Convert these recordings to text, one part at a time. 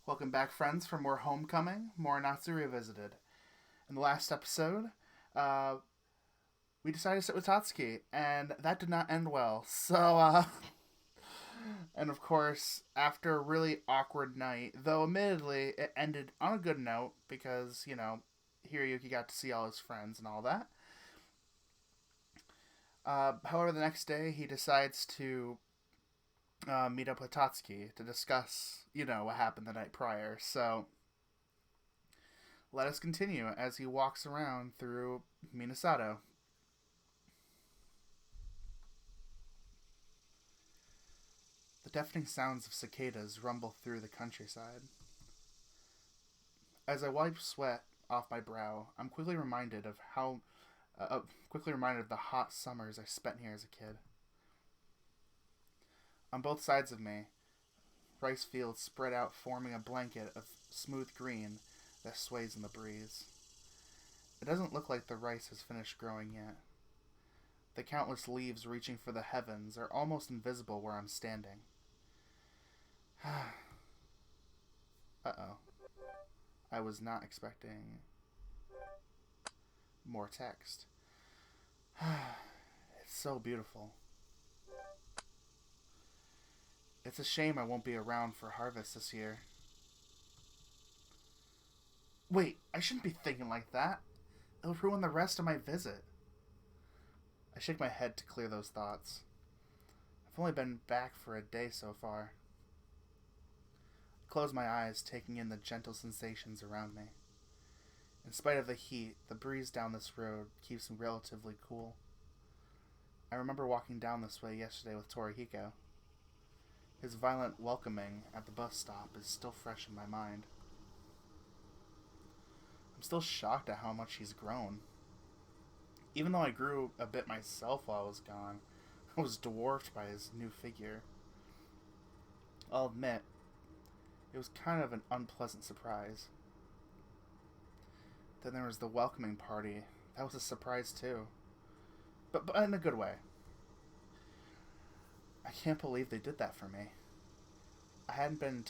Welcome back, friends, for more Homecoming, Morenatsu Revisited. In the last episode, uh, we decided to sit with Tatsuki, and that did not end well. And of course, after a really awkward night, though admittedly it ended on a good note because, Hiroyuki got to see all his friends and all that. However, the next day he decides to meet up with Tatsuki to discuss, what happened the night prior. So let us continue as he walks around through Minasato. The deafening sounds of cicadas rumble through the countryside. As I wipe sweat off my brow, I'm quickly reminded of the hot summers I spent here as a kid. On both sides of me, rice fields spread out, forming a blanket of smooth green that sways in the breeze. It doesn't look like the rice has finished growing yet. The countless leaves reaching for the heavens are almost invisible where I'm standing. Uh-oh. I was not expecting more text. It's so beautiful. It's a shame I won't be around for harvest this year. Wait, I shouldn't be thinking like that. It'll ruin the rest of my visit. I shake my head to clear those thoughts. I've only been back for a day so far. I close my eyes, taking in the gentle sensations around me. In spite of the heat, the breeze down this road keeps me relatively cool. I remember walking down this way yesterday with Torihiko. His violent welcoming at the bus stop is still fresh in my mind. I'm still shocked at how much he's grown. Even though I grew a bit myself while I was gone, I was dwarfed by his new figure. I'll admit, it was kind of an unpleasant surprise. Then there was the welcoming party. That was a surprise too. But in a good way. I can't believe they did that for me. I hadn't been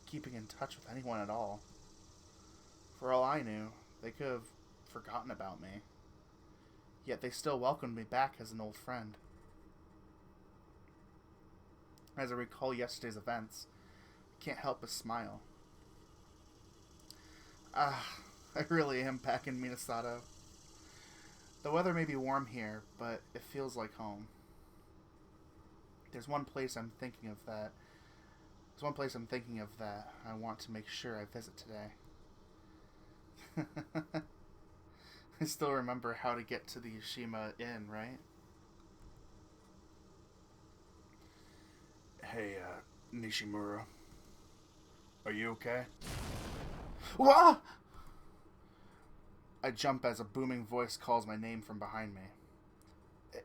keeping in touch with anyone at all. For all I knew, they could have forgotten about me. Yet they still welcomed me back as an old friend. As I recall yesterday's events, I can't help but smile. I really am back in Minasato. The weather may be warm here, but it feels like home. There's one place I'm thinking of that I want to make sure I visit today. I still remember how to get to the Yoshima Inn, right? Hey, Nishimura. Are you okay? Wah! I jump as a booming voice calls my name from behind me.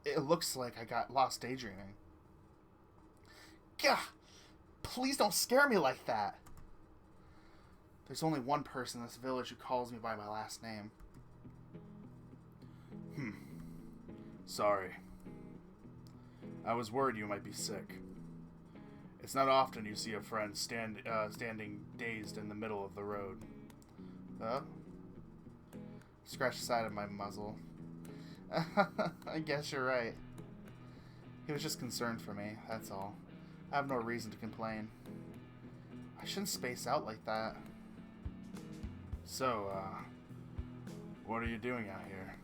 It looks like I got lost daydreaming. Gah! Please don't scare me like that! There's only one person in this village who calls me by my last name. Sorry. I was worried you might be sick. It's not often you see a friend standing dazed in the middle of the road. Scratch the side of my muzzle. I guess you're right. He was just concerned for me, that's all. I have no reason to complain. I shouldn't space out like that. So, what are you doing out here?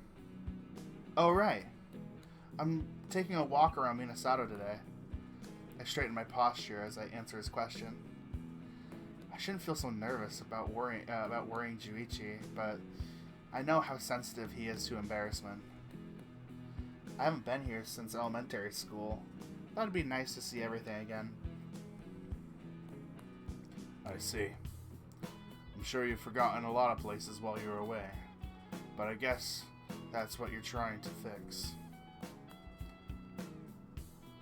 Oh, right. I'm taking a walk around Minasato today. I straighten my posture as I answer his question. I shouldn't feel so nervous about worrying Juichi, but I know how sensitive he is to embarrassment. I haven't been here since elementary school. Thought it'd be nice to see everything again. I see. I'm sure you've forgotten a lot of places while you were away, but I guess that's what you're trying to fix.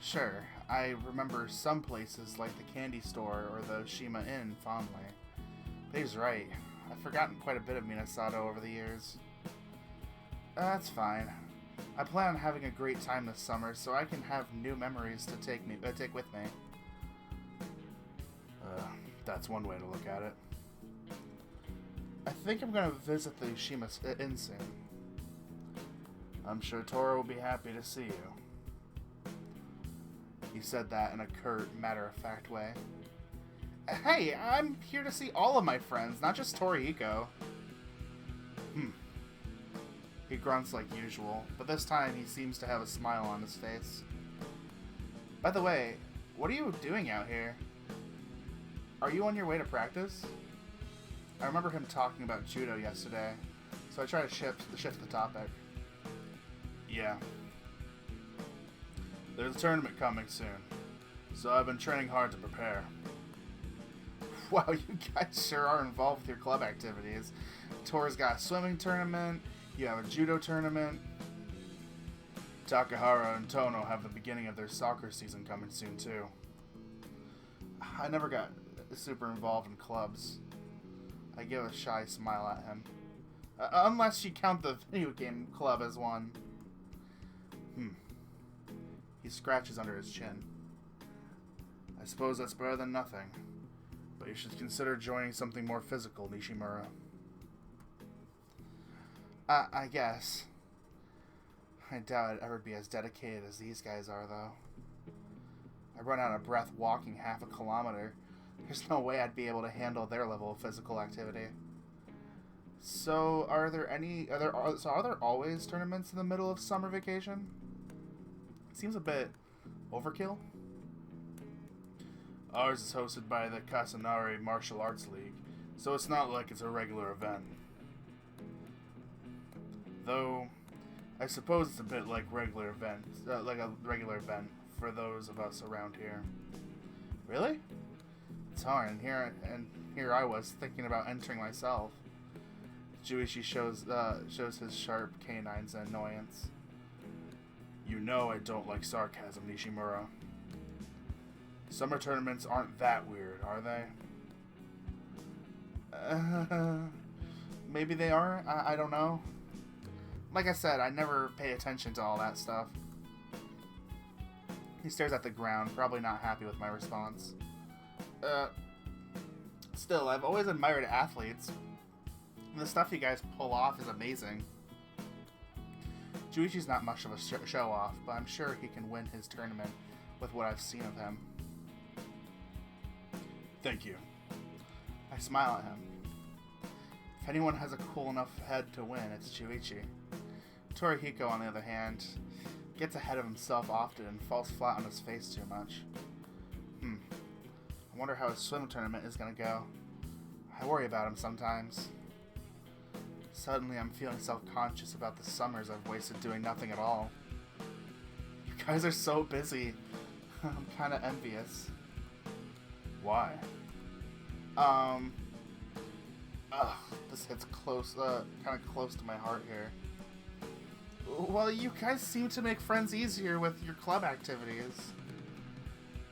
Sure, I remember some places like the candy store or the Shima Inn fondly. But he's right. I've forgotten quite a bit of Minasato over the years. That's fine. I plan on having a great time this summer, so I can have new memories to take with me. That's one way to look at it. I think I'm going to visit the Ushima Inn soon. I'm sure Tora will be happy to see you. He said that in a curt, matter-of-fact way. Hey, I'm here to see all of my friends, not just Torihiko. He grunts like usual, but this time he seems to have a smile on his face. By the way, what are you doing out here? Are you on your way to practice? I remember him talking about judo yesterday, so I try to shift the topic. Yeah. There's a tournament coming soon, so I've been training hard to prepare. Wow, you guys sure are involved with your club activities. Tora's got a swimming tournament, you have a judo tournament. Takahara and Tono have the beginning of their soccer season coming soon too. I never got super involved in clubs. I give a shy smile at him. Unless you count the video game club as one. He scratches under his chin. I suppose that's better than nothing. But you should consider joining something more physical, Nishimura. I guess. I doubt I'd ever be as dedicated as these guys are, though. I run out of breath walking half a kilometer. There's no way I'd be able to handle their level of physical activity. So, are there always tournaments in the middle of summer vacation? Seems a bit overkill. Ours is hosted by the Kasanari Martial Arts League, so it's not like it's a regular event. Though, I suppose it's a bit like like a regular event for those of us around here. Really? It's hard, and here I was thinking about entering myself. Juichi shows his sharp canines in annoyance. You know I don't like sarcasm, Nishimura. Summer tournaments aren't that weird, are they? Maybe they are. I don't know. Like I said, I never pay attention to all that stuff. He stares at the ground, probably not happy with my response. Still, I've always admired athletes. The stuff you guys pull off is amazing. Juichi's not much of a show-off, but I'm sure he can win his tournament with what I've seen of him. Thank you. I smile at him. If anyone has a cool enough head to win, it's Juichi. Torihiko, on the other hand, gets ahead of himself often and falls flat on his face too much. I wonder how his swim tournament is gonna go. I worry about him sometimes. Suddenly I'm feeling self-conscious about the summers I've wasted doing nothing at all. You guys are so busy. I'm kinda envious. Why? This hits close, kinda close to my heart here. Well, you guys seem to make friends easier with your club activities.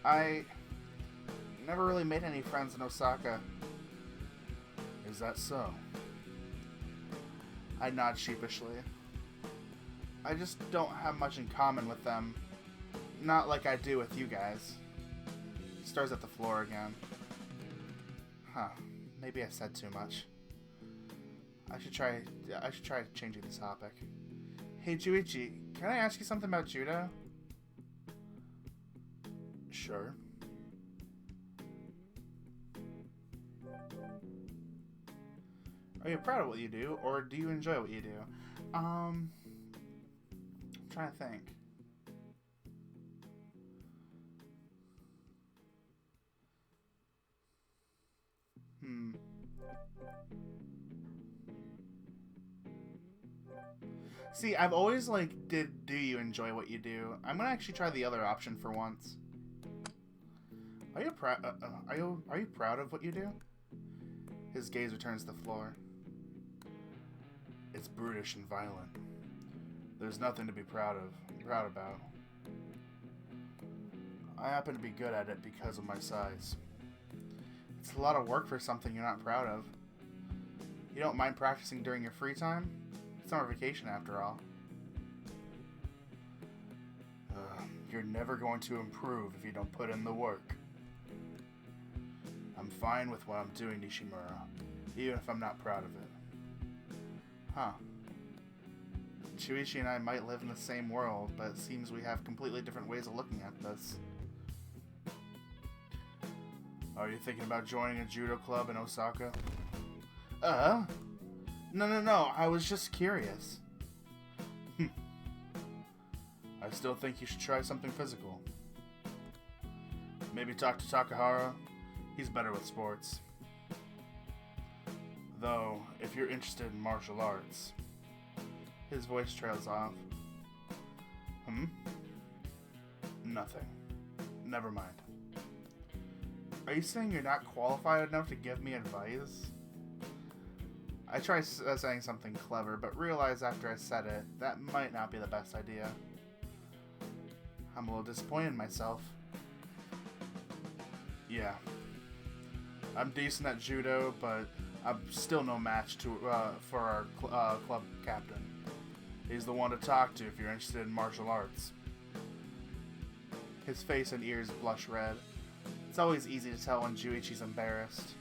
I never really made any friends in Osaka. Is that so? I nod sheepishly. I just don't have much in common with them. Not like I do with you guys. He stares at the floor again. Maybe I said too much. I should try changing the topic. Hey Juichi, can I ask you something about judo? Sure. Are you proud of what you do, or do you enjoy what you do? I'm trying to think. See, I've always do you enjoy what you do? I'm gonna actually try the other option for once. Are you proud? Are you proud of what you do? His gaze returns to the floor. It's brutish and violent. There's nothing to be proud about. I happen to be good at it because of my size. It's a lot of work for something you're not proud of. You don't mind practicing during your free time? It's summer vacation after all. You're never going to improve if you don't put in the work. I'm I'm fine with what I'm doing, Nishimura, even if I'm not proud of it. Huh. Shuichi and I might live in the same world, but it seems we have completely different ways of looking at this. Are you thinking about joining a judo club in Osaka? No, I was just curious. I still think you should try something physical. Maybe talk to Takahara. He's better with sports. Though, if you're interested in martial arts... His voice trails off. Nothing. Never mind. Are you saying you're not qualified enough to give me advice? I tried saying something clever, but realized after I said it, that might not be the best idea. I'm a little disappointed in myself. Yeah. I'm decent at judo, but I'm still no match for our club captain. He's the one to talk to if you're interested in martial arts. His face and ears blush red. It's always easy to tell when Juichi's embarrassed.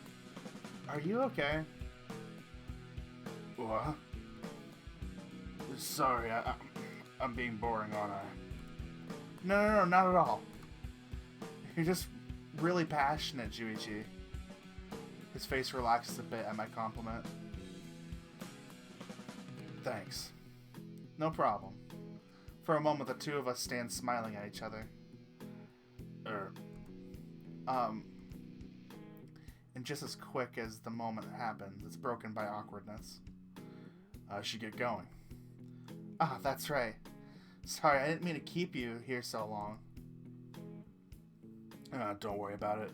Are you okay? What? Sorry, I'm being boring, aren't I? No, not at all. You're just really passionate, Juichi. His face relaxes a bit at my compliment. Thanks. No problem. For a moment, the two of us stand smiling at each other. And just as quick as the moment happens, it's broken by awkwardness. I should get going. Ah, that's right. Sorry, I didn't mean to keep you here so long. Don't worry about it.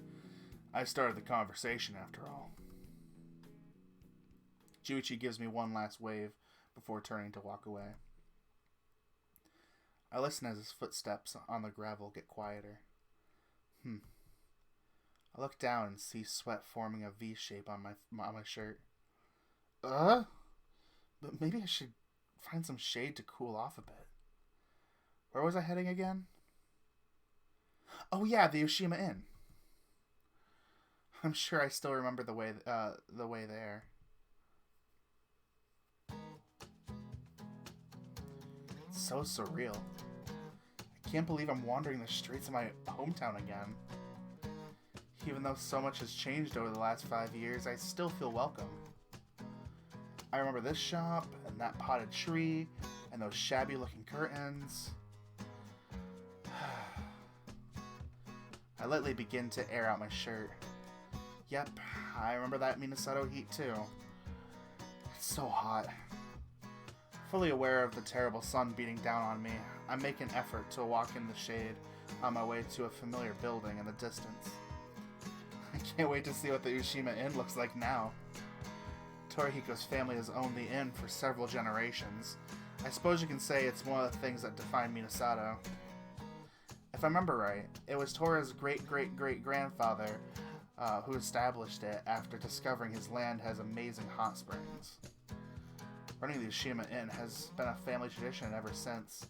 I started the conversation after all. Juichi gives me one last wave before turning to walk away. I listen as his footsteps on the gravel get quieter. I look down and see sweat forming a V shape on my shirt. But maybe I should find some shade to cool off a bit. Where was I heading again? Oh yeah, the Yoshima Inn. I'm sure I still remember the way there. It's so surreal. I can't believe I'm wandering the streets of my hometown again. Even though so much has changed over the last 5 years, I still feel welcome. I remember this shop, and that potted tree, and those shabby-looking curtains. I lightly begin to air out my shirt. Yep, I remember that Minasato heat too. It's so hot. Fully aware of the terrible sun beating down on me, I make an effort to walk in the shade on my way to a familiar building in the distance. I can't wait to see what the Ushima Inn looks like now. Torihiko's family has owned the inn for several generations. I suppose you can say it's one of the things that define Minasato. If I remember right, it was Tora's great-great-great-grandfather who established it after discovering his land has amazing hot springs. Running the Ushima Inn has been a family tradition ever since,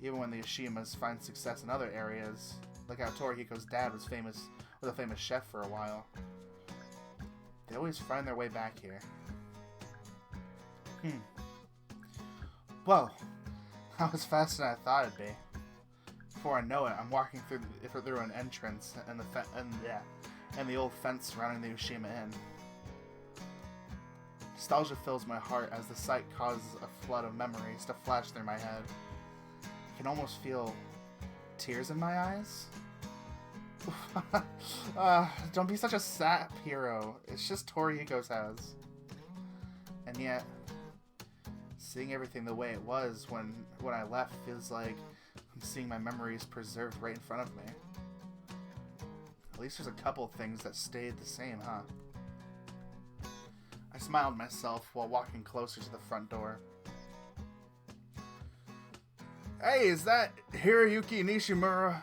even when the Ushimas find success in other areas, like how Torihiko's dad was a famous chef for a while. They always find their way back here. Well, that was faster than I thought it'd be. Before I know it, I'm walking through an entrance and the old fence surrounding the Ushima Inn. Nostalgia fills my heart as the sight causes a flood of memories to flash through my head. I can almost feel tears in my eyes. Don't be such a sap hero. It's just Torihiko's house. And yet, seeing everything the way it was when I left feels like I'm seeing my memories preserved right in front of me. At least there's a couple things that stayed the same, huh? I smiled to myself while walking closer to the front door. Hey, is that Hiroyuki Nishimura?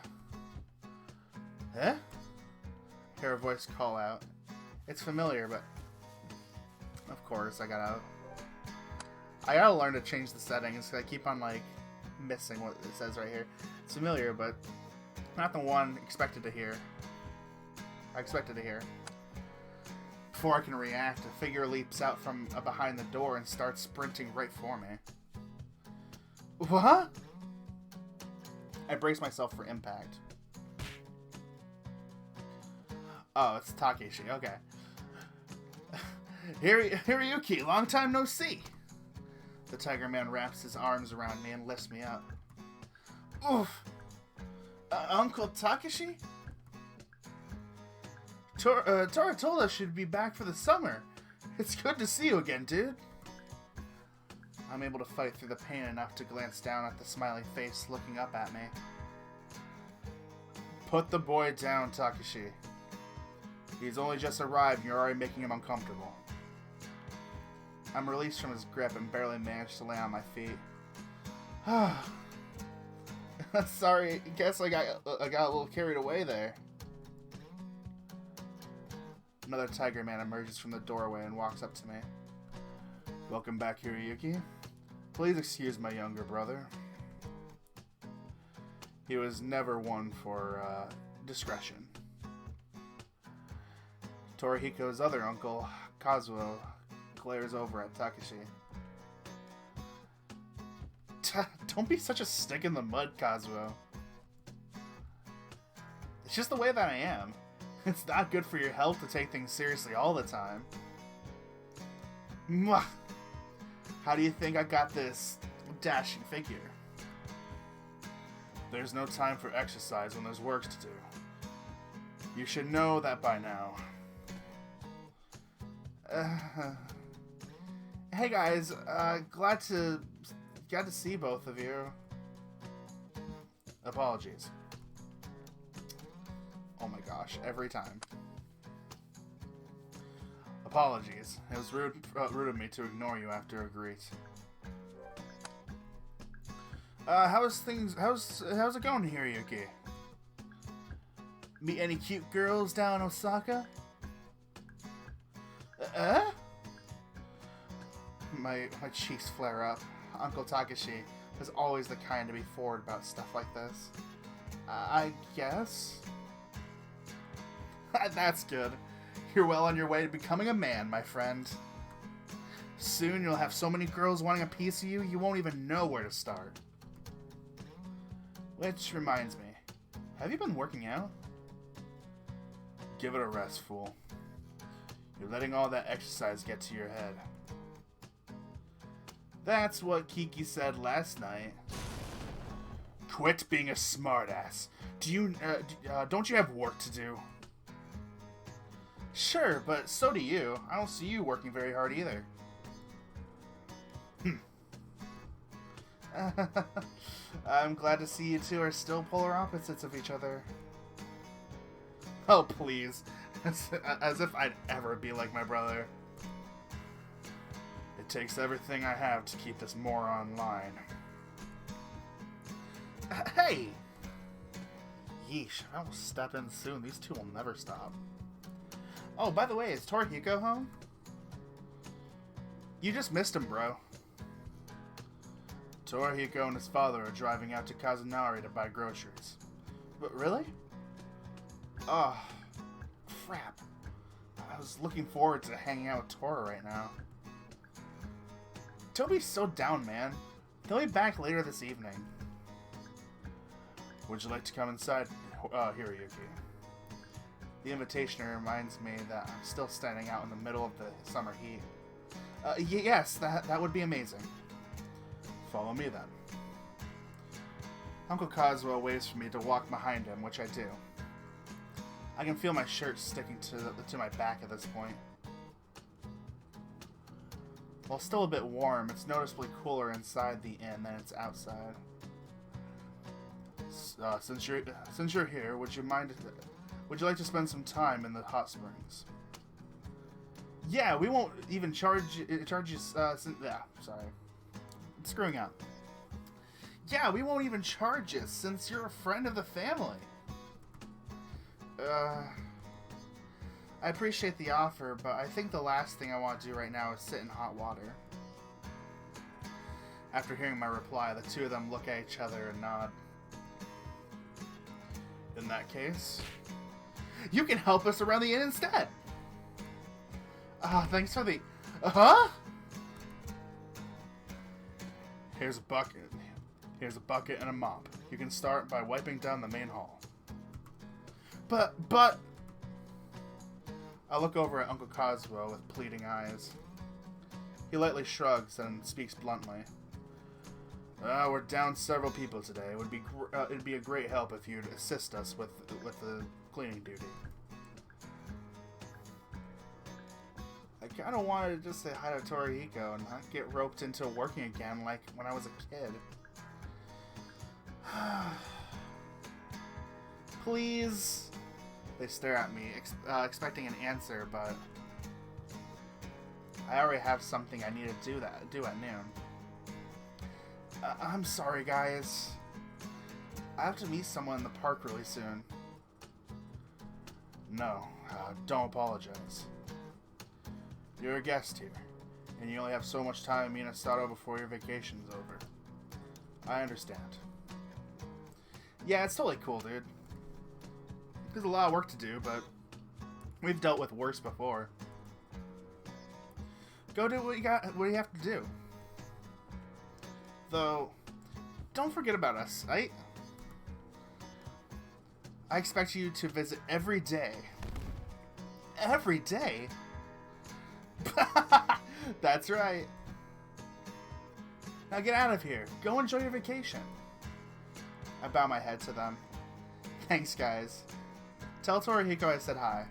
Eh? I hear a voice call out. It's familiar, but... Of course, I gotta learn to change the settings, because I keep on, missing what it says right here. It's familiar, but not the one I expected to hear. Before I can react, a figure leaps out from behind the door and starts sprinting right for me. What? I brace myself for impact. Oh, it's Takeshi. Okay. Hiroyuki, long time no see. The Tiger Man wraps his arms around me and lifts me up. Oof. Uncle Takeshi? Toratola should be back for the summer. It's good to see you again, dude. I'm able to fight through the pain enough to glance down at the smiling face looking up at me. Put the boy down, Takeshi. He's only just arrived and you're already making him uncomfortable. I'm released from his grip and barely manage to land on my feet. Sorry, guess I got a little carried away there. Another Tiger Man emerges from the doorway and walks up to me. Welcome back, Hiroyuki. Please excuse my younger brother. He was never one for discretion. Torihiko's other uncle, Kazuo, glares over at Takeshi. Don't be such a stick in the mud, Kazuo. It's just the way that I am. It's not good for your health to take things seriously all the time. Mwah. How do you think I got this dashing figure? There's no time for exercise when there's work to do. You should know that by now. Hey guys, glad to see both of you. Apologies. Oh my gosh, every time. Apologies. It was rude of me to ignore you after a greet. How's it going, Hiroyuki? Meet any cute girls down in Osaka? My cheeks flare up. Uncle Takeshi is always the kind to be forward about stuff like this. I guess? That's good. You're well on your way to becoming a man, my friend. Soon you'll have so many girls wanting a piece of you, you won't even know where to start. Which reminds me, have you been working out? Give it a rest, fool. You're letting all that exercise get to your head. That's what Kiki said last night. Quit being a smartass. Don't you have work to do? Sure, but so do you. I don't see you working very hard either. I'm glad to see you two are still polar opposites of each other. Oh, please. As if I'd ever be like my brother. It takes everything I have to keep this moron in line. Hey! Yeesh, I will step in soon. These two will never stop. Oh, by the way, is Torihiko home? You just missed him, bro. Torihiko and his father are driving out to Kazunari to buy groceries. But really? Oh, crap. I was looking forward to hanging out with Tora right now. Toby's so down, man. They'll be back later this evening. Would you like to come inside, Hiroyuki? The invitation reminds me that I'm still standing out in the middle of the summer heat. Yes, that would be amazing. Follow me then. Uncle Kazuo waits for me to walk behind him, which I do. I can feel my shirt sticking to my back at this point. While still a bit warm, it's noticeably cooler inside the inn than it's outside. Since you're here, would you like to spend some time in the hot springs? Yeah, we won't even charge you. Sorry, I'm screwing up. Yeah, we won't even charge you since you're a friend of the family. I appreciate the offer, but I think the last thing I want to do right now is sit in hot water. After hearing my reply, the two of them look at each other and nod. In that case, you can help us around the inn instead. Thanks for the... Huh? Here's a bucket. Here's a bucket and a mop. You can start by wiping down the main hall. But... I look over at Uncle Kazuo with pleading eyes. He lightly shrugs and speaks bluntly. We're down several people today. It'd be a great help if you'd assist us with the cleaning duty. I kind of wanted to just say hi to Torihiko and not get roped into working again like when I was a kid. Please. They stare at me, expecting an answer, but I already have something I need to do at noon. I'm sorry, guys. I have to meet someone in the park really soon. No, don't apologize. You're a guest here, and you only have so much time in Minasato before your vacation's over. I understand. Yeah, it's totally cool, dude. There's a lot of work to do, but we've dealt with worse before. Go do what you have to do. Though, don't forget about us, right? I expect you to visit every day. Every day? That's right. Now get out of here. Go enjoy your vacation. I bow my head to them. Thanks, guys. Tell Torihiko I said hi.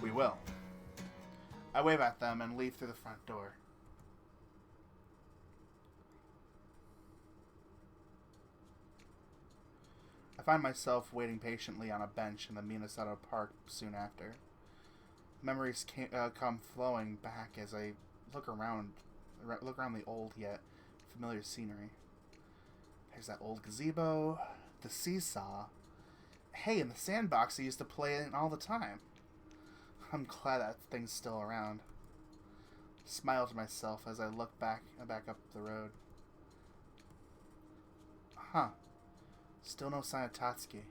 We will. I wave at them and leave through the front door. I find myself waiting patiently on a bench in the Minasato Park soon after. Memories come flowing back as I look around the old yet familiar scenery. There's that old gazebo, the seesaw. Hey, and the sandbox I used to play in all the time. I'm glad that thing's still around. Smile to myself as I look back up the road. Huh. Still no sign of Tatsuki.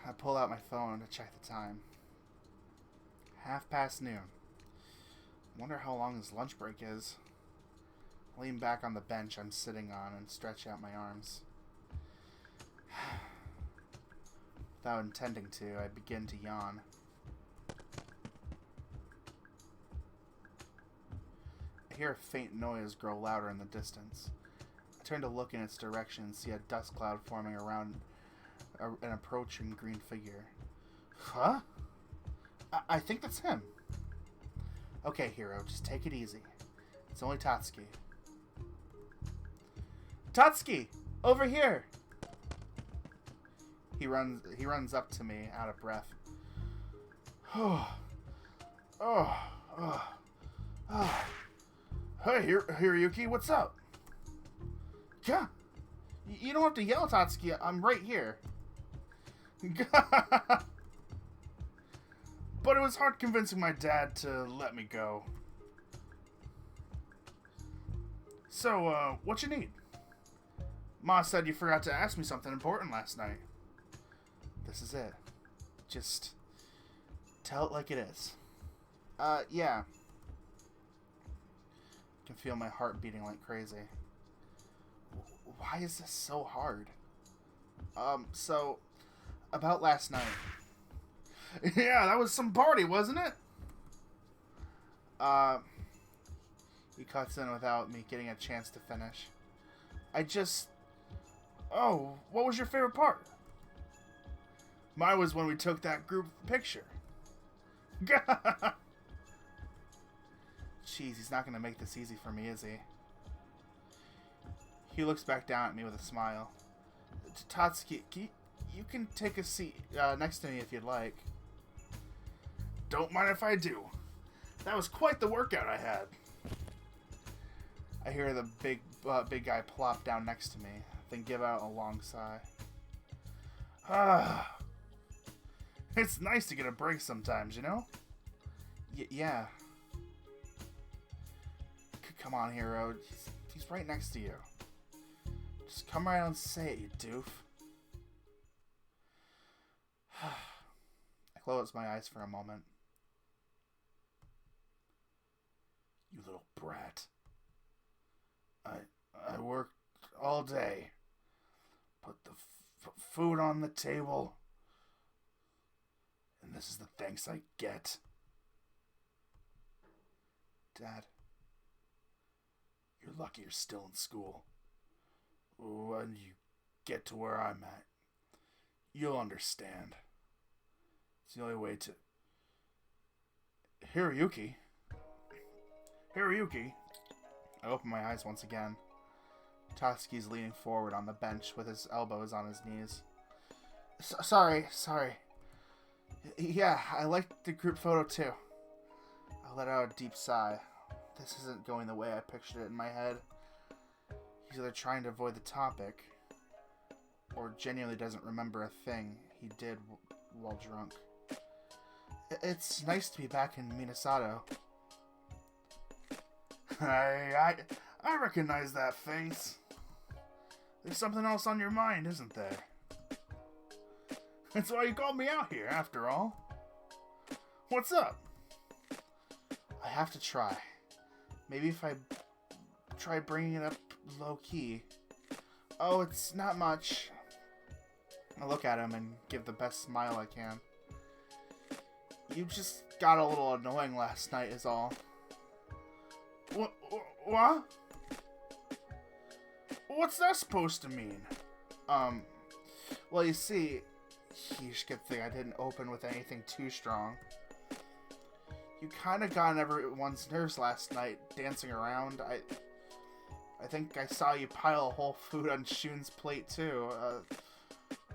I pull out my phone to check the time. 12:30 noon. Wonder how long his lunch break is. I lean back on the bench I'm sitting on and stretch out my arms. Without intending to, I begin to yawn. I hear a faint noise grow louder in the distance. I turn to look in its direction and see a dust cloud forming around an approaching green figure. Huh? I think that's him. Okay, Hiro, just take it easy. It's only Tatsuki. Tatsuki! Over here! He runs up to me, out of breath. Hey, Hiroyuki, what's up? Yeah, you don't have to yell, Tatsuki. I'm right here. But it was hard convincing my dad to let me go. So, what you need? Ma said you forgot to ask me something important last night. This is it. Just tell it like it is. Yeah. I can feel my heart beating like crazy. Why is this so hard? So, about last night. Yeah, that was some party, wasn't it? He cuts in without me getting a chance to finish. Oh, what was your favorite part? Mine was when we took that group picture. Jeez, he's not going to make this easy for me, is he? He looks back down at me with a smile. Tatsuki, you can take a seat next to me if you'd like. Don't mind if I do. That was quite the workout I had. I hear the big guy plop down next to me, then give out a long sigh. It's nice to get a break sometimes, you know? Yeah. Come on, Hiro. He's right next to you. Just come right out and say it, you doof. I close my eyes for a moment. You little brat. I worked all day. Put the food on the table. And this is the thanks I get. Dad, you're lucky you're still in school. When you get to where I'm at, you'll understand. It's the only way to... Hiroyuki? I open my eyes once again. Tatsuki's leaning forward on the bench with his elbows on his knees. Sorry. Yeah, I liked the group photo too. I let out a deep sigh. This isn't going the way I pictured it in my head. He's either trying to avoid the topic, or genuinely doesn't remember a thing he did while drunk. It's nice to be back in Minasato. I recognize that face. There's something else on your mind, isn't there? That's why you called me out here, after all. What's up? I have to try. Maybe if I try bringing it up low-key. Oh, it's not much. I look at him and give the best smile I can. You just got a little annoying last night is all. What? What's that supposed to mean? Well, you see, good thing I didn't open with anything too strong. You kind of got on everyone's nerves last night, dancing around. I think I saw you pile whole food on Shun's plate, too.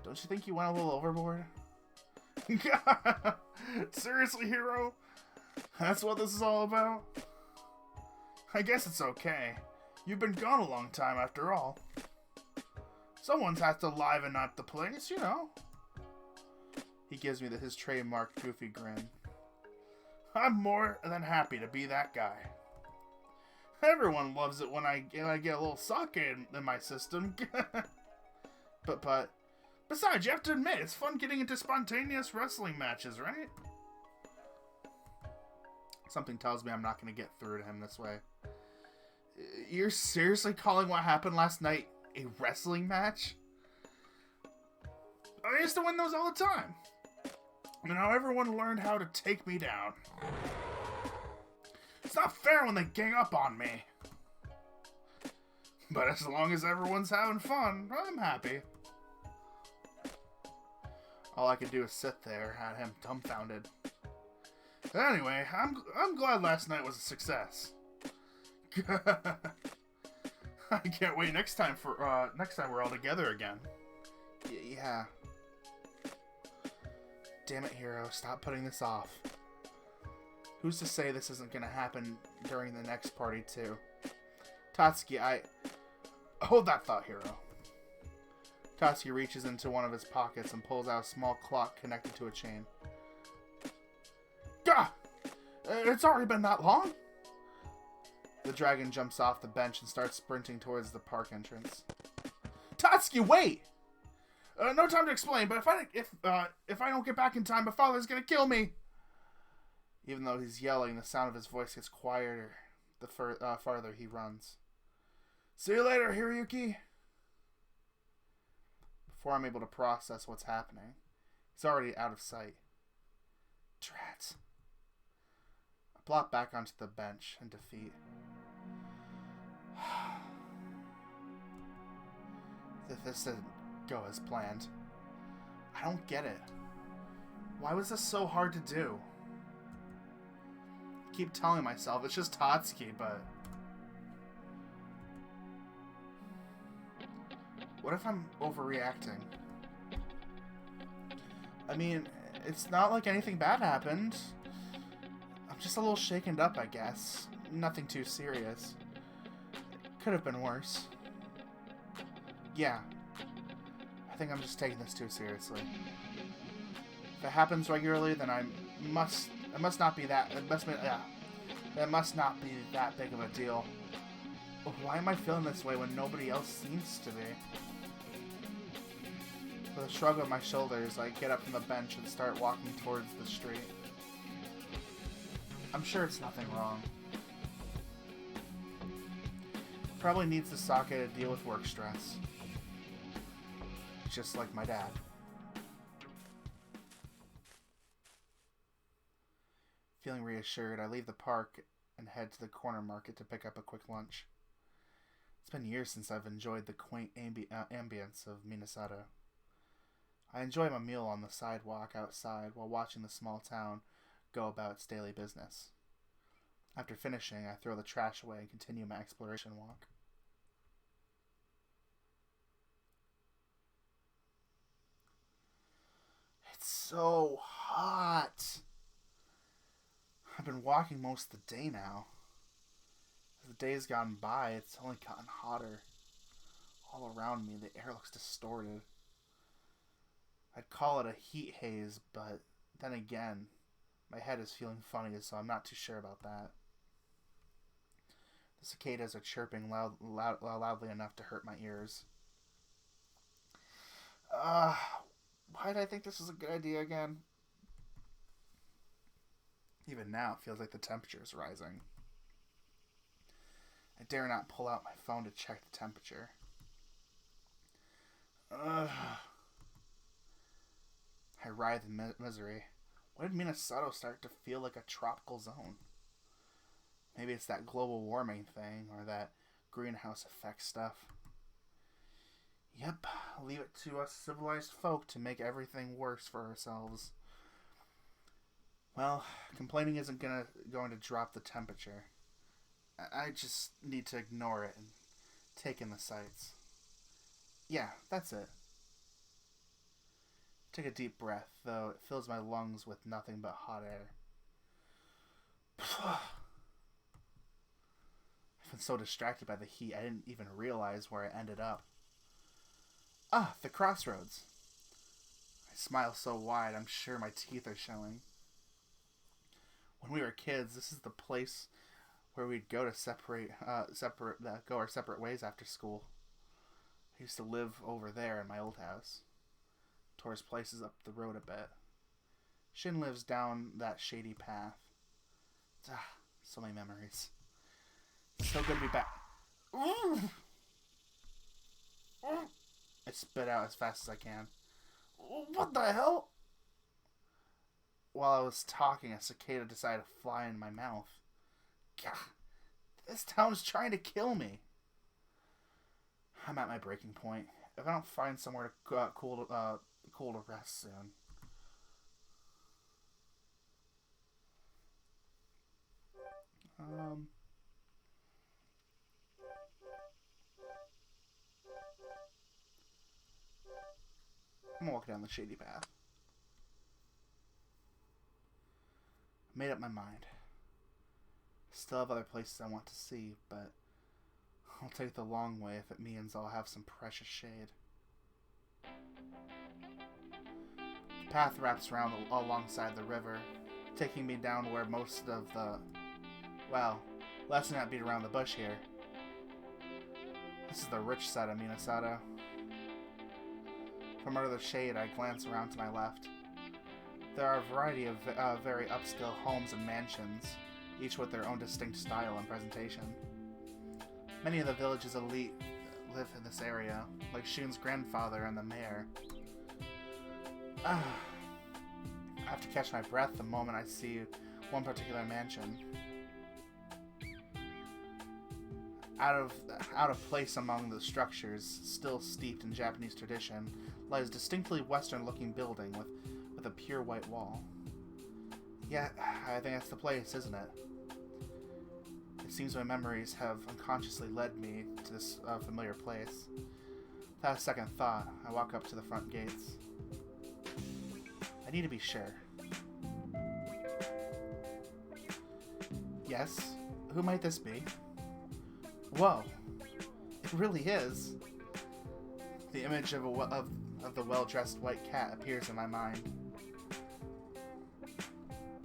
Don't you think you went a little overboard? Seriously, Hiro? That's what this is all about? I guess it's okay. You've been gone a long time after all. Someone's had to liven up the place, you know. He gives me his trademark goofy grin. I'm more than happy to be that guy. Everyone loves it when I get a little sake in my system. But besides, you have to admit, it's fun getting into spontaneous wrestling matches, right? Something tells me I'm not going to get through to him this way. You're seriously calling what happened last night a wrestling match? I used to win those all the time. And how everyone learned how to take me down. It's not fair when they gang up on me. But as long as everyone's having fun, I'm happy. All I could do is sit there at him dumbfounded. Anyway, I'm glad last night was a success. I can't wait next time we're all together again. Yeah. Damn it, Hiro, stop putting this off. Who's to say this isn't gonna happen during the next party too? Tatsuki, hold that thought, Hiro. Tatsuki reaches into one of his pockets and pulls out a small clock connected to a chain. Gah! It's already been that long? The dragon jumps off the bench and starts sprinting towards the park entrance. Tatsuki, wait! No time to explain, but if I don't get back in time, my father's gonna kill me! Even though he's yelling, the sound of his voice gets quieter the farther he runs. See you later, Hiroyuki! Before I'm able to process what's happening, he's already out of sight. Drat. I plop back onto the bench in defeat. This didn't go as planned. I don't get it. Why was this so hard to do? I keep telling myself it's just Tatsuki, but... What if I'm overreacting? I mean, it's not like anything bad happened. I'm just a little shaken up, I guess. Nothing too serious. Could have been worse. Yeah. I think I'm just taking this too seriously. If it happens regularly, then it must not be that big of a deal. Why am I feeling this way when nobody else seems to be? With a shrug of my shoulders, I get up from the bench and start walking towards the street. I'm sure it's nothing wrong. Probably needs the sake to deal with work stress. Just like my dad. Feeling reassured, I leave the park and head to the corner market to pick up a quick lunch. It's been years since I've enjoyed the quaint ambience of Minasato. I enjoy my meal on the sidewalk outside while watching the small town go about its daily business. After finishing, I throw the trash away and continue my exploration walk. It's so hot. I've been walking most of the day now. As the day's gone by, it's only gotten hotter. All around me, the air looks distorted. I'd call it a heat haze, but then again, my head is feeling funny, so I'm not too sure about that. The cicadas are chirping loudly enough to hurt my ears. Why did I think this was a good idea again? Even now, it feels like the temperature is rising. I dare not pull out my phone to check the temperature. I writhe in misery. When did Minasato start to feel like a tropical zone? Maybe it's that global warming thing, or that greenhouse effect stuff. Yep, leave it to us civilized folk to make everything worse for ourselves. Well, complaining isn't going to drop the temperature. I just need to ignore it and take in the sights. Yeah, that's it. Take a deep breath, though it fills my lungs with nothing but hot air. I've been so distracted by the heat, I didn't even realize where I ended up. Ah, the crossroads. I smile so wide, I'm sure my teeth are showing. When we were kids, this is the place where we'd go to go our separate ways after school. I used to live over there in my old house. Towards places up the road a bit. Shin lives down that shady path. So many memories. It's so good to be back. I spit out as fast as I can. What the hell? While I was talking, a cicada decided to fly in my mouth. Gah, this town's trying to kill me. I'm at my breaking point. If I don't find somewhere to cool to rest soon. I'm walking down the shady path. I made up my mind. Still have other places I want to see, but I'll take the long way if it means I'll have some precious shade. The path wraps around alongside the river, taking me down where most of the... well, let's not beat around the bush here. This is the rich side of Minasato. From under the shade, I glance around to my left. There are a variety of very upscale homes and mansions, each with their own distinct style and presentation. Many of the village's elite live in this area, like Shun's grandfather and the mayor. I have to catch my breath the moment I see one particular mansion. Out of place among the structures, still steeped in Japanese tradition, lies a distinctly Western-looking building with a pure white wall. Yeah, I think that's the place, isn't it? It seems my memories have unconsciously led me to this familiar place. Without a second thought, I walk up to the front gates. I need to be sure. Yes? Who might this be? Whoa! It really is! The image of the well-dressed white cat appears in my mind.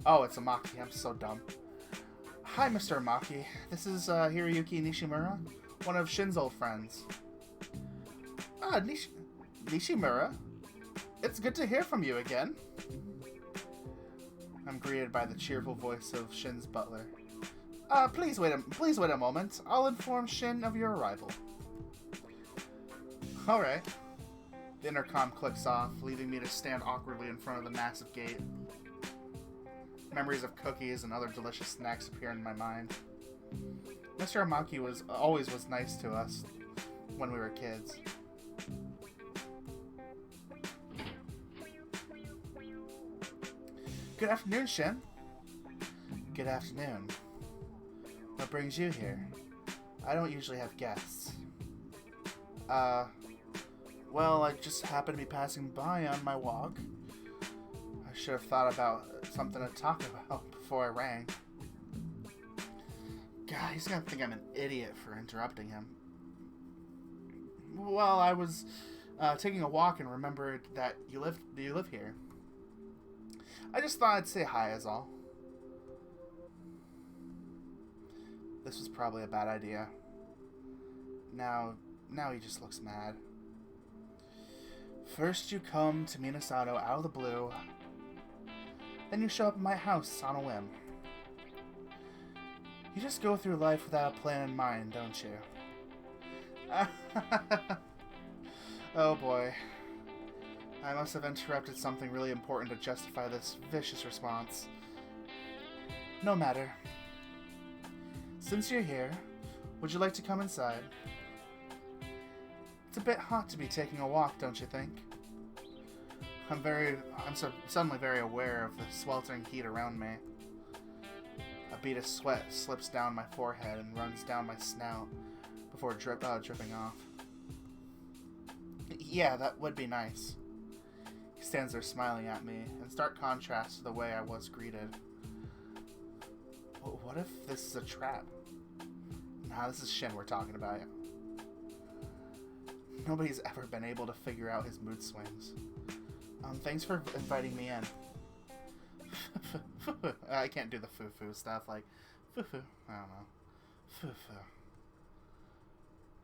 Oh, it's Amaki. I'm so dumb. Hi, Mr. Amaki. This is Hiroyuki Nishimura, one of Shin's old friends. Ah, Nishimura? It's good to hear from you again. I'm greeted by the cheerful voice of Shin's butler. Please wait a moment. I'll inform Shin of your arrival. Alright. The intercom clicks off, leaving me to stand awkwardly in front of the massive gate. Memories of cookies and other delicious snacks appear in my mind. Mr. Amaki always was nice to us when we were kids. Good afternoon, Shin. Good afternoon. What brings you here? I don't usually have guests. Well, I just happened to be passing by on my walk. I should have thought about something to talk about before I rang. God, he's gonna think I'm an idiot for interrupting him. Well, I was taking a walk and remembered that you live here. I just thought I'd say hi is all. This was probably a bad idea. Now he just looks mad. First you come to Minasato out of the blue, then you show up at my house on a whim. You just go through life without a plan in mind, don't you? Oh boy. I must have interrupted something really important to justify this vicious response. No matter. Since you're here, would you like to come inside? It's a bit hot to be taking a walk, don't you think? I'm suddenly very aware of the sweltering heat around me. A bead of sweat slips down my forehead and runs down my snout before dripping off. Yeah, that would be nice. He stands there smiling at me, in stark contrast to the way I was greeted. What if this is a trap? Nah, this is Shin we're talking about. Nobody's ever been able to figure out his mood swings. Thanks for inviting me in. I can't do the foo-foo stuff, like, foo-foo, I don't know. Foo-foo.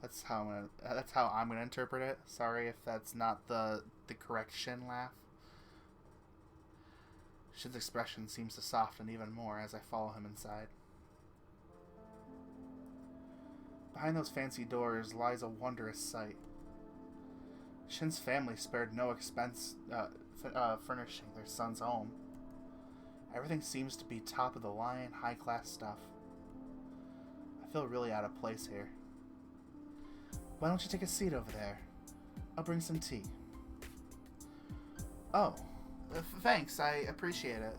That's how I'm gonna interpret it. Sorry if that's not the correct Shin laugh. Shin's expression seems to soften even more as I follow him inside. Behind those fancy doors lies a wondrous sight. Shin's family spared no expense furnishing their son's home. Everything seems to be top-of-the-line, high-class stuff. I feel really out of place here. Why don't you take a seat over there? I'll bring some tea. Oh, thanks. I appreciate it.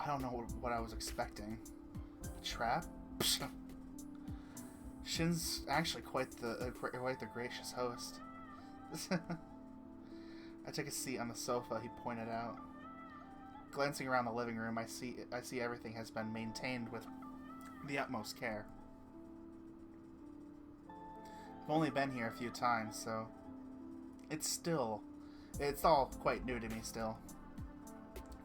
I don't know what I was expecting. A trap? Shin's actually quite the gracious host. I take a seat on the sofa he pointed out. Glancing around the living room, I see everything has been maintained with the utmost care. I've only been here a few times, so it's all quite new to me still.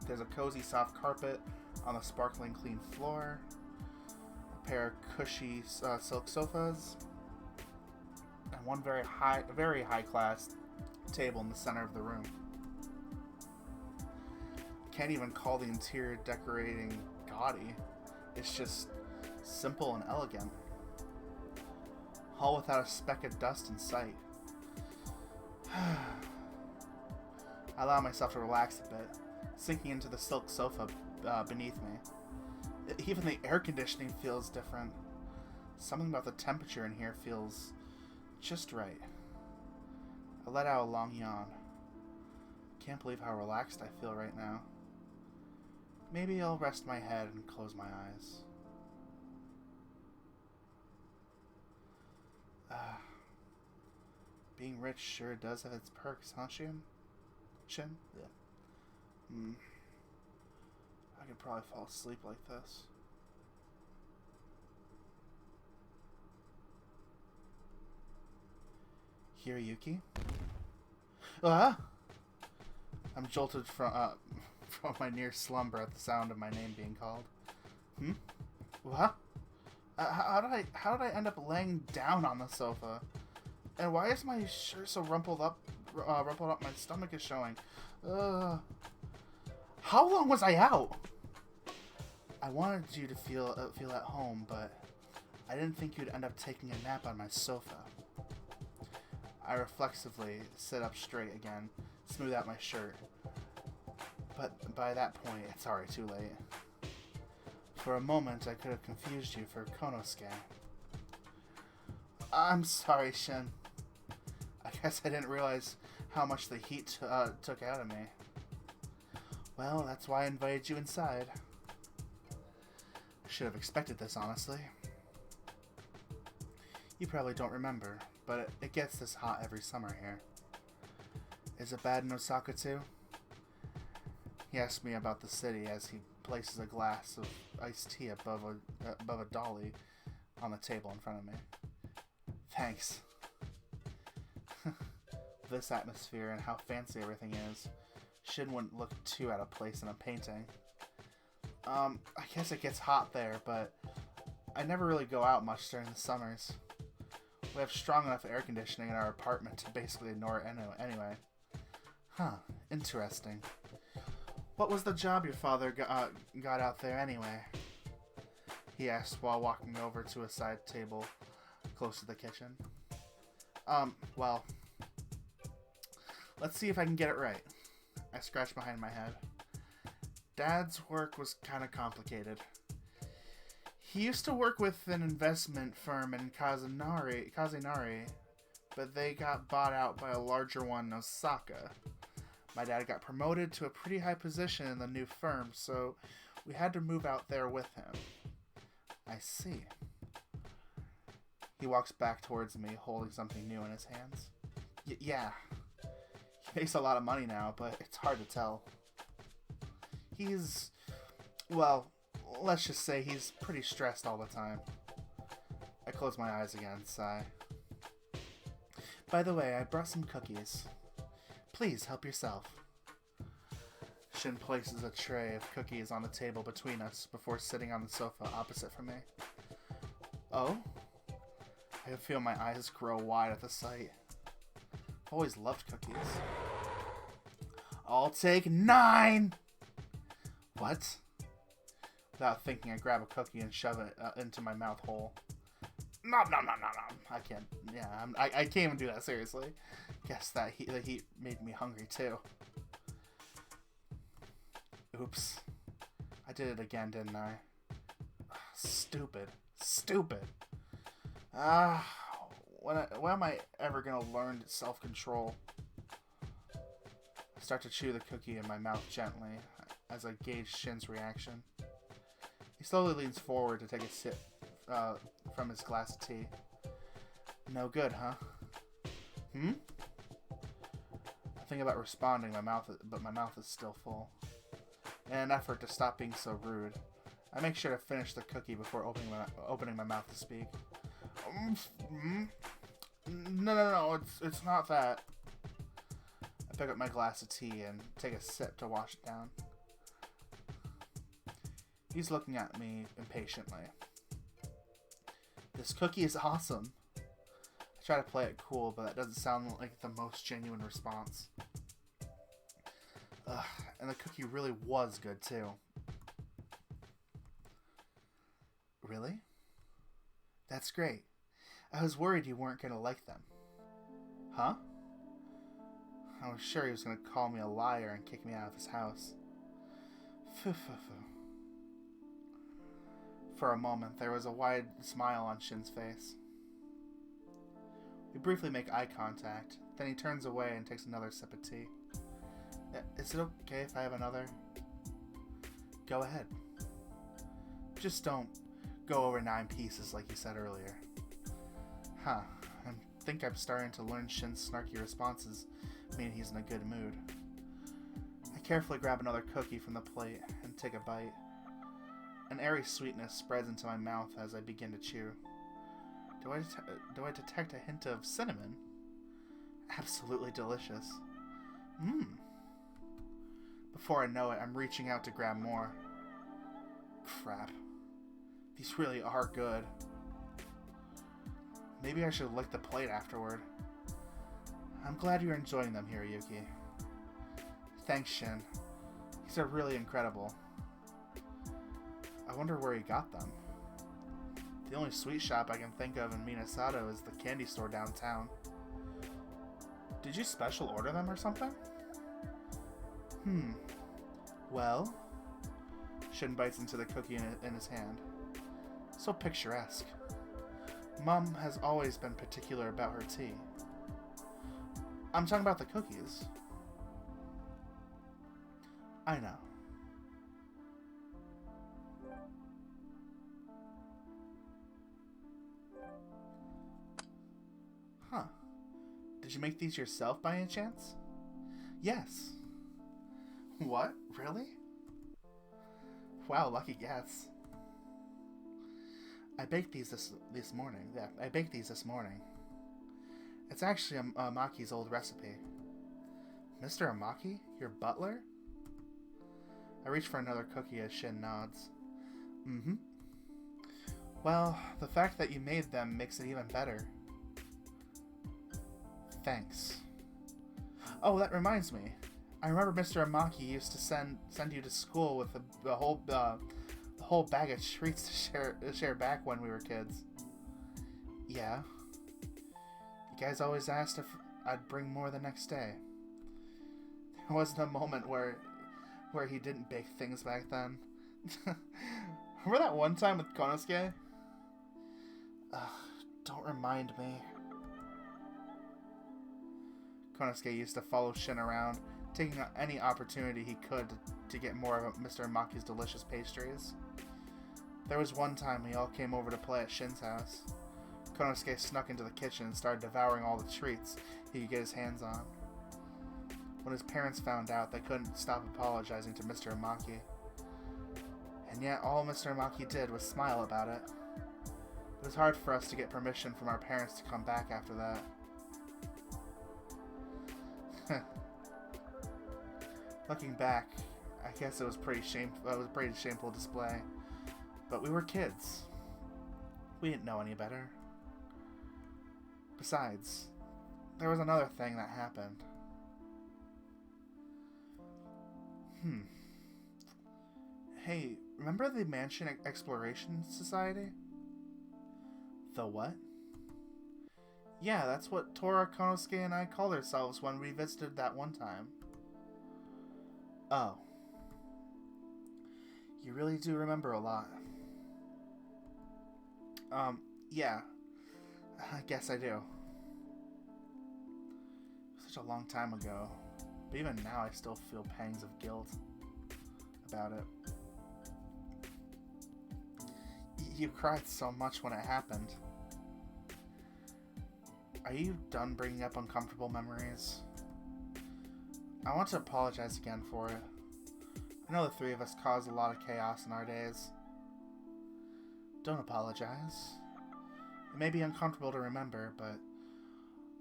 There's a cozy soft carpet on the sparkling clean floor, a pair of cushy silk sofas, and one very high class table in the center of the room. Can't even call the interior decorating gaudy. It's just simple and elegant. All without a speck of dust in sight. I allow myself to relax a bit, sinking into the silk sofa beneath me. Even the air conditioning feels different. Something about the temperature in here feels just right. I let out a long yawn. Can't believe how relaxed I feel right now. Maybe I'll rest my head and close my eyes. Being rich sure does have its perks, huh, Shin? Shin? Yeah. I could probably fall asleep like this. Hiroyuki? I'm jolted from my near slumber at the sound of my name being called. What? How did I end up laying down on the sofa? And why is my shirt so rumpled up? My stomach is showing. How long was I out? I wanted you to feel at home, but I didn't think you'd end up taking a nap on my sofa. I reflexively sit up straight again, smooth out my shirt. But by that point, it's already too late. For a moment, I could have confused you for Konosuke. I'm sorry, Shin. I guess I didn't realize how much the heat took out of me. Well, that's why I invited you inside. I should have expected this, honestly. You probably don't remember, but it gets this hot every summer here. Is it bad in Osaka too? He asked me about the city as he places a glass of iced tea above a dolly on the table in front of me. Thanks. This atmosphere and how fancy everything is, Shin wouldn't look too out of place in a painting. I guess it gets hot there, but I never really go out much during the summers. We have strong enough air conditioning in our apartment to basically ignore it anyway. Huh, interesting. What was the job your father got out there anyway? He asked while walking over to a side table close to the kitchen. Well, let's see if I can get it right. I scratched behind my head. Dad's work was kind of complicated. He used to work with an investment firm in Kazunari, but they got bought out by a larger one in Osaka. My dad got promoted to a pretty high position in the new firm, so we had to move out there with him. I see. He walks back towards me, holding something new in his hands. Yeah. He makes a lot of money now, but it's hard to tell. Well, let's just say he's pretty stressed all the time. I close my eyes again, sigh. By the way, I brought some cookies. Please help yourself. Shin places a tray of cookies on the table between us before sitting on the sofa opposite from me. Oh? I feel my eyes grow wide at the sight. I've always loved cookies. I'll take 9! What? Without thinking, I grab a cookie and shove it into my mouth hole. Nom nom nom nom nom. I can't. Yeah, I can't even do that, seriously. Guess the heat made me hungry too. Oops. I did it again, didn't I? Stupid. When am I ever gonna learn self-control? I start to chew the cookie in my mouth gently as I gauge Shin's reaction. He slowly leans forward to take a sip from his glass of tea. No good, huh? I think about responding, but my mouth is still full. In an effort to stop being so rude, I make sure to finish the cookie before opening my mouth to speak. No, it's not that. I pick up my glass of tea and take a sip to wash it down. He's looking at me impatiently. This cookie is awesome. I try to play it cool, but that doesn't sound like the most genuine response. Ugh, and the cookie really was good too. Really? That's great. I was worried you weren't going to like them. Huh? I was sure he was going to call me a liar and kick me out of his house. Phew. For a moment, there was a wide smile on Shin's face. We briefly make eye contact, then he turns away and takes another sip of tea. Is it okay if I have another? Go ahead. Just don't go over 9 pieces like you said earlier. Huh. I think I'm starting to learn Shin's snarky responses, meaning he's in a good mood. I carefully grab another cookie from the plate and take a bite. An airy sweetness spreads into my mouth as I begin to chew. Do I detect a hint of cinnamon? Absolutely delicious. Before I know it, I'm reaching out to grab more. Crap. These really are good. Maybe I should lick the plate afterward. I'm glad you're enjoying them, Hiroyuki. Thanks, Shin. These are really incredible. I wonder where he got them. The only sweet shop I can think of in Minasato is the candy store downtown. Did you special order them or something? Well? Shin bites into the cookie in his hand. So picturesque. Mom has always been particular about her tea. I'm talking about the cookies. I know. Huh. Did you make these yourself by any chance? Yes. What? Really? Wow, lucky guess. I baked these this morning. Yeah, I baked these this morning. It's actually Amaki's old recipe. Mr. Amaki? Your butler? I reach for another cookie as Shin nods. Mm-hmm. Well, the fact that you made them makes it even better. Thanks. Oh, that reminds me. I remember Mr. Amaki used to send you to school with the whole bag of treats to share back when we were kids. Yeah. You guys always asked if I'd bring more the next day. There wasn't a moment where he didn't bake things back then. Remember that one time with Konosuke? Don't remind me. Konosuke used to follow Shin around, taking any opportunity he could to get more of Mr. Amaki's delicious pastries. There was one time we all came over to play at Shin's house. Konosuke snuck into the kitchen and started devouring all the treats he could get his hands on. When his parents found out, they couldn't stop apologizing to Mr. Amaki. And yet all Mr. Amaki did was smile about it. It was hard for us to get permission from our parents to come back after that. Looking back, I guess it was pretty shameful. It was a pretty shameful display. But we were kids. We didn't know any better. Besides, there was another thing that happened. Hey, remember the Mansion Exploration Society? The what? Yeah, that's what Tora, Konosuke, and I called ourselves when we visited that one time. Oh. You really do remember a lot. Yeah. I guess I do. Such a long time ago. But even now I still feel pangs of guilt about it. You cried so much when it happened. Are you done bringing up uncomfortable memories? I want to apologize again for it. I know the three of us caused a lot of chaos in our days. Don't apologize. It may be uncomfortable to remember, but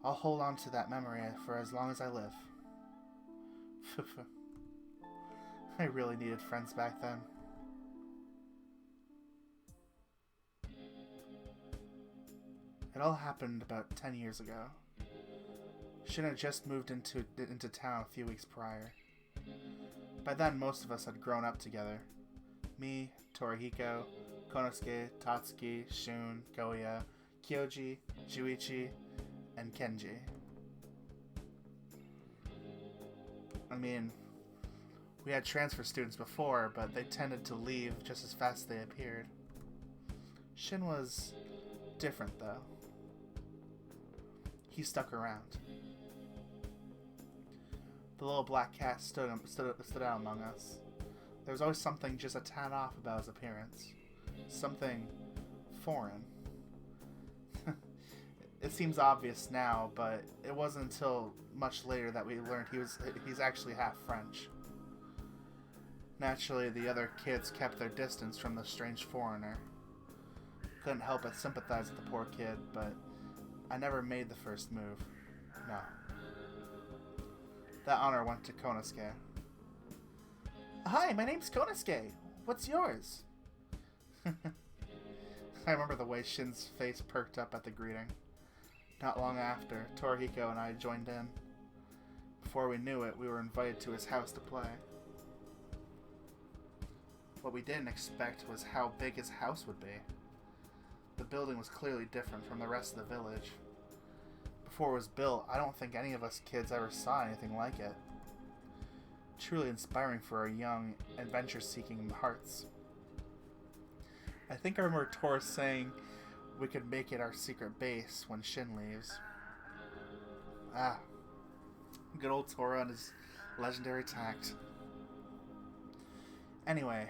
I'll hold on to that memory for as long as I live. I really needed friends back then. It all happened about 10 years ago. Shin had just moved into town a few weeks prior. By then, most of us had grown up together. Me, Torihiko, Konosuke, Tatsuki, Shun, Goya, Kyoji, Juichi, and Kenji. I mean, we had transfer students before, but they tended to leave just as fast as they appeared. Shin was different, though. He stuck around. The little black cat stood out among us. There was always something just a tad off about his appearance. Something foreign. It seems obvious now, but it wasn't until much later that we learned he's actually half French. Naturally, the other kids kept their distance from the strange foreigner. Couldn't help but sympathize with the poor kid, but I never made the first move. No. That honor went to Konosuke. Hi, my name's Konosuke. What's yours? I remember the way Shin's face perked up at the greeting. Not long after, Torihiko and I joined in. Before we knew it, we were invited to his house to play. What we didn't expect was how big his house would be. The building was clearly different from the rest of the village. Before it was built, I don't think any of us kids ever saw anything like it. Truly inspiring for our young, adventure-seeking hearts. I think I remember Tora saying we could make it our secret base when Shin leaves. Ah, good old Tora and his legendary tact. Anyway,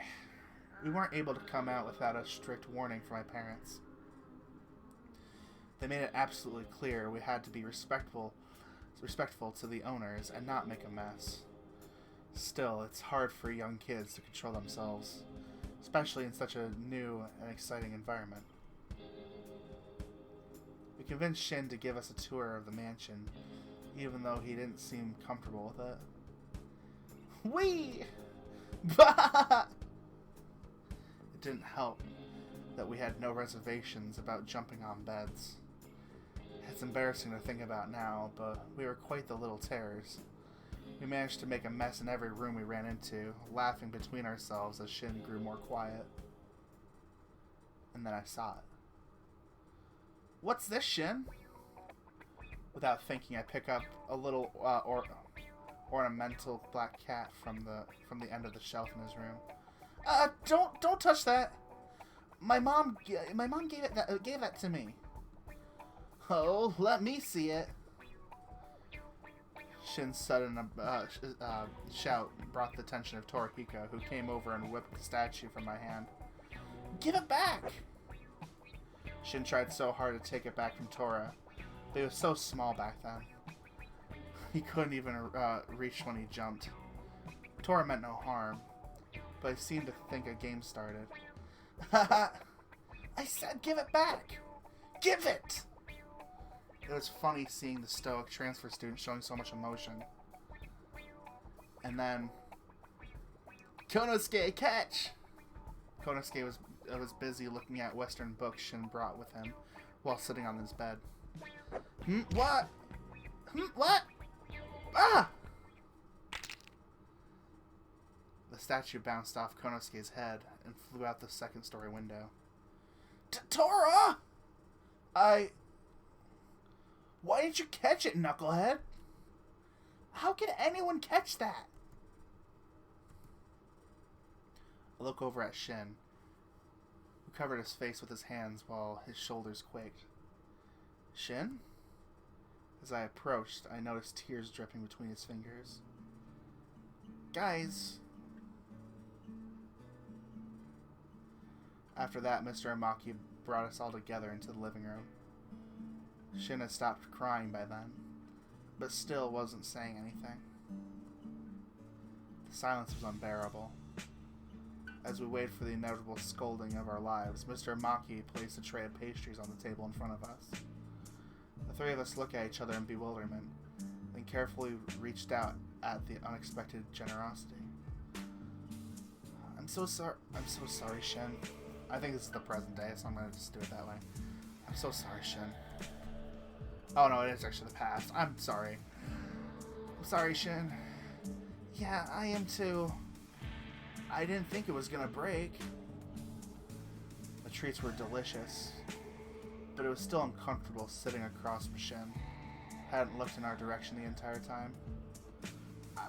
we weren't able to come out without a strict warning from my parents. They made it absolutely clear we had to be respectful to the owners and not make a mess. Still, it's hard for young kids to control themselves, especially in such a new and exciting environment. We convinced Shin to give us a tour of the mansion, even though he didn't seem comfortable with it. Whee! Bah! It didn't help that we had no reservations about jumping on beds. It's embarrassing to think about now, but we were quite the little terrors. We managed to make a mess in every room we ran into, laughing between ourselves as Shin grew more quiet. And then I saw it. What's this, Shin? Without thinking, I pick up a little ornamental black cat from the end of the shelf in his room. Don't touch that. My mom gave that to me. Oh, let me see it. Shin's sudden shout brought the attention of Torihiko, who came over and whipped the statue from my hand. Give it back! Shin tried so hard to take it back from Tora, but he was so small back then. He couldn't even reach when he jumped. Tora meant no harm, but he seemed to think a game started. Haha! I said give it back! Give it! It was funny seeing the stoic transfer student showing so much emotion. And then... Konosuke, catch! Konosuke was busy looking at Western books Shin brought with him while sitting on his bed. What? What? Ah! The statue bounced off Konosuke's head and flew out the second-story window. Tora! Why didn't you catch it, knucklehead? How can anyone catch that? I look over at Shin, who covered his face with his hands while his shoulders quaked. Shin? As I approached, I noticed tears dripping between his fingers. Guys. After that, Mr. Amaki brought us all together into the living room. Shin had stopped crying by then, but still wasn't saying anything. The silence was unbearable. As we waited for the inevitable scolding of our lives, Mr. Amaki placed a tray of pastries on the table in front of us. The three of us looked at each other in bewilderment, then carefully reached out at the unexpected generosity. I'm so sorry, Shin. I think this is the present day, so I'm going to just do it that way. I'm so sorry, Shin. Oh no, it is actually the past. I'm sorry. I'm sorry, Shin. Yeah, I am too. I didn't think it was gonna break. The treats were delicious, but it was still uncomfortable sitting across from Shin. Hadn't looked in our direction the entire time.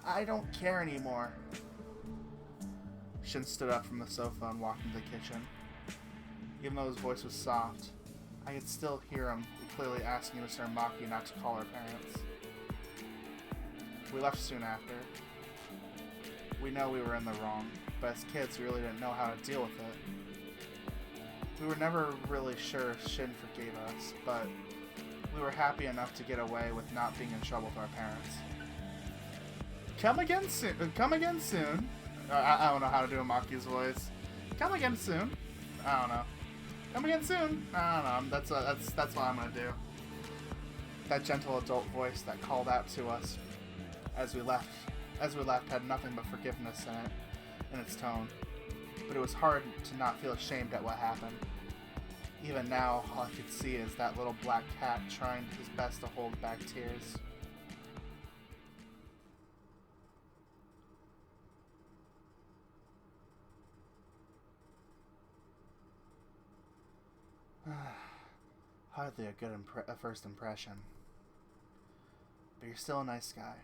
I don't care anymore. Shin stood up from the sofa and walked into the kitchen. Even though his voice was soft, I could still hear him clearly asking Mr. Amaki not to call our parents. We left soon after. We know we were in the wrong, but as kids we really didn't know how to deal with it. We were never really sure if Shin forgave us, but we were happy enough to get away with not being in trouble with our parents. Come again soon. Come again soon. I don't know how to do Amaki's voice. Come again soon. I don't know. Come again soon. I don't know. That's what I'm gonna do. That gentle adult voice that called out to us as we left had nothing but forgiveness in its tone. But it was hard to not feel ashamed at what happened. Even now, all I could see is that little black cat trying his best to hold back tears. Hardly a good first impression. But you're still a nice guy.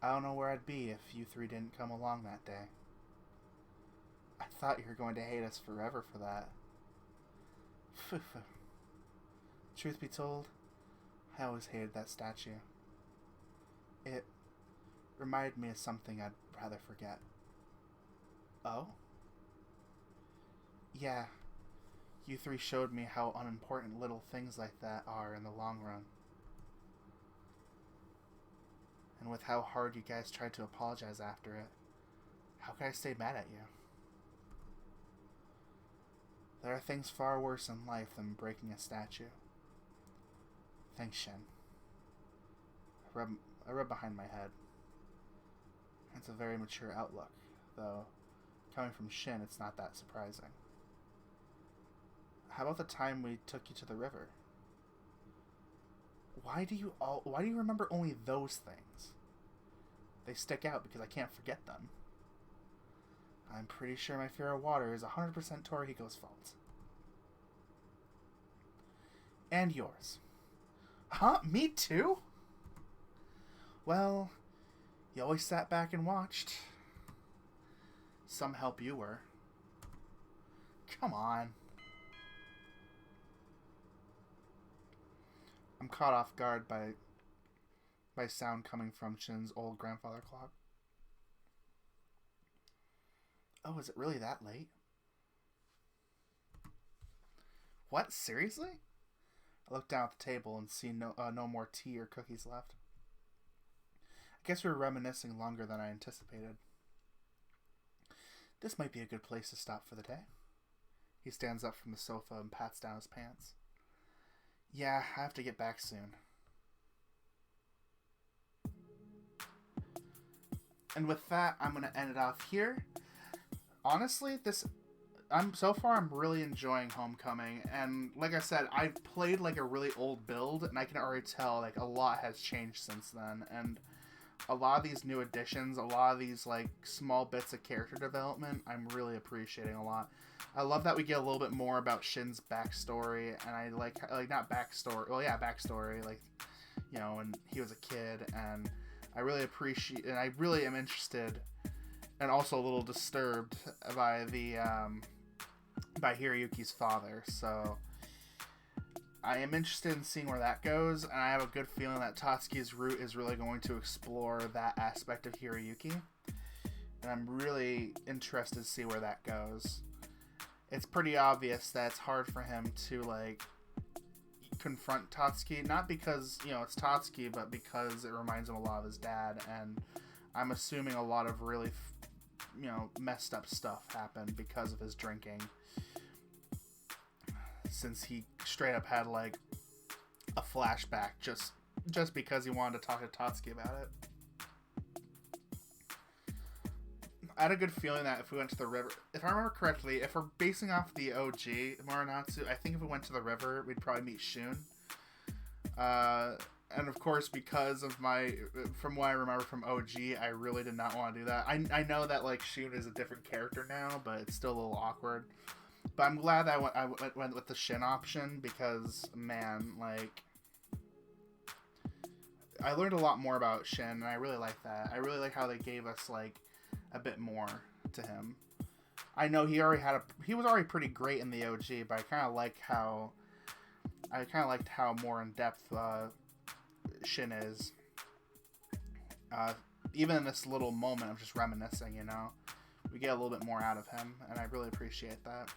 I don't know where I'd be if you three didn't come along that day. I thought you were going to hate us forever for that. Truth be told, I always hated that statue. It reminded me of something I'd rather forget. Oh? Yeah. You three showed me how unimportant little things like that are in the long run. And with how hard you guys tried to apologize after it, how could I stay mad at you? There are things far worse in life than breaking a statue. Thanks, Shin. I rub behind my head. It's a very mature outlook, though coming from Shin, it's not that surprising. How about the time we took you to the river? Why do you remember only those things? They stick out because I can't forget them. I'm pretty sure my fear of water is 100% Torihiko's fault. And yours. Huh? Me too? Well, you always sat back and watched. Some help you were. Come on. I'm caught off guard by sound coming from Shin's old grandfather clock. Oh, is it really that late? What? Seriously? I look down at the table and see no more tea or cookies left. I guess we were reminiscing longer than I anticipated. This might be a good place to stop for the day. He stands up from the sofa and pats down his pants. Yeah, I have to get back soon. And with that, I'm going to end it off here. Honestly, I'm really enjoying Homecoming, and like I said, I've played like a really old build, and I can already tell like a lot has changed since then, and a lot of these new additions, a lot of these like small bits of character development, I'm really appreciating a lot. I love that we get a little bit more about Shin's backstory, and I like not backstory, well yeah, backstory, like, you know, when he was a kid, and I really appreciate, and I really am interested, and also a little disturbed by by Hiroyuki's father, so I am interested in seeing where that goes, and I have a good feeling that Tatsuki's route is really going to explore that aspect of Hiroyuki, and I'm really interested to see where that goes. It's pretty obvious that it's hard for him to, like, confront Tatsuki, not because, you know, it's Tatsuki, but because it reminds him a lot of his dad, and I'm assuming a lot of really, you know, messed up stuff happened because of his drinking, since he straight up had, like, a flashback just because he wanted to talk to Tatsuki about it. I had a good feeling that if we went to the river, if I remember correctly, if we're basing off the OG Morenatsu, I think if we went to the river, we'd probably meet Shun. And of course, because of from what I remember from OG, I really did not want to do that. I know that like Shun is a different character now, but it's still a little awkward. But I'm glad that I went with the Shin option, because man, like, I learned a lot more about Shin, and I really like that. I really like how they gave us like a bit more to him. I know he was already pretty great in the OG, but I kind of liked how more in depth Shin is. Even in this little moment of just reminiscing, you know, we get a little bit more out of him, and I really appreciate that.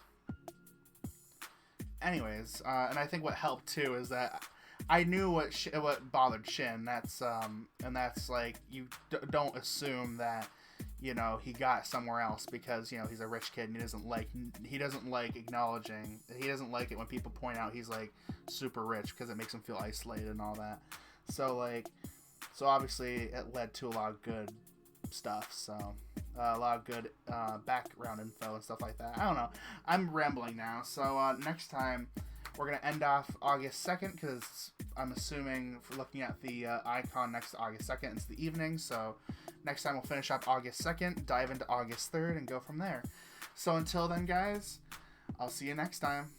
Anyways, and I think what helped too is that I knew what bothered Shin. That's like, you don't assume that, you know, he got somewhere else because, you know, he's a rich kid and he doesn't like acknowledging. He doesn't like it when people point out he's like super rich, because it makes him feel isolated and all that. So obviously it led to a lot of good stuff. So A lot of good background info and stuff like that. I don't know. I'm rambling now. So next time, we're going to end off August 2nd because I'm assuming, for looking at the icon next to August 2nd, it's the evening. So next time we'll finish up August 2nd, dive into August 3rd, and go from there. So until then, guys, I'll see you next time.